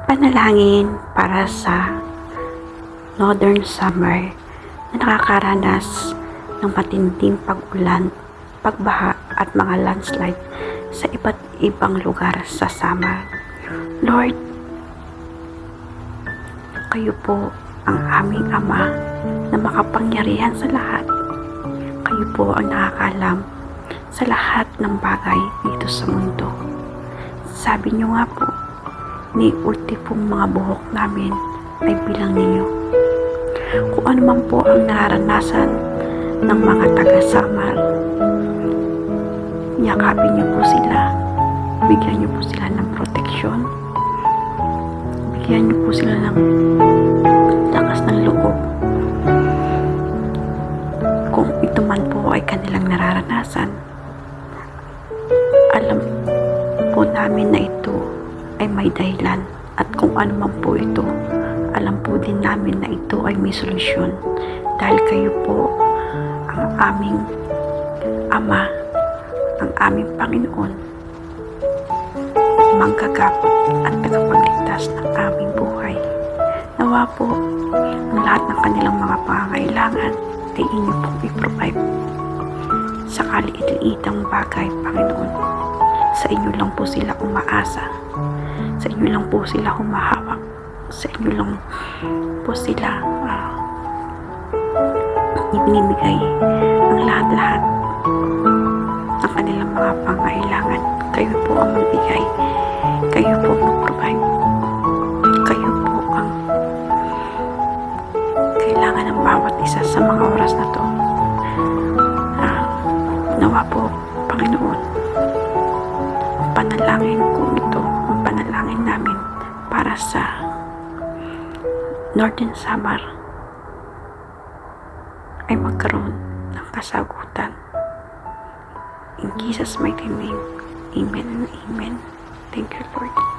Panalangin para sa Northern Samar na nakakaranas ng matinding pag-ulan, pagbaha at mga landslide sa iba't ibang lugar sa Samar. Lord, kayo po ang aming Ama na makapangyarihan sa lahat. Kayo po ang nakakaalam sa lahat ng bagay dito sa mundo. Sabi niyo nga po, ni ulti pong mga buhok namin ay bilang ninyo. Kung ano man po ang naranasan ng mga taga-Samar, yakapin niyo po sila, bigyan niyo po sila ng proteksyon, bigyan niyo po sila ng lakas ng loob. Kung ito man po ay kanilang nararanasan, alam po namin na ito ay may dahilan, at kung ano man po ito, alam po din namin na ito ay may solusyon, dahil kayo po ang aming Ama, ang aming Panginoon, manggagapot at tagapagligtas ng aming buhay. Nawa po ang lahat ng kanilang mga pangangailangan ay inyo pong i-provide sa kaliit-liitang bagay, Panginoon. Sa inyo lang po sila umaasa, sa inyo lang po sila humahawak, sa inyo lang po sila ibinibigay ang lahat-lahat ng kanilang mga pangailangan. Kayo po ang magbigay, kayo po mag-provide, kayo po ang kailangan ng bawat isa sa mga oras na to. Nawa po, Panginoon, ang panalangin ko ito, ang panalangin namin para sa Northern Samar ay magkaroon ng kasagutan. In Jesus' mighty name, Amen and Amen. Thank you, Lord.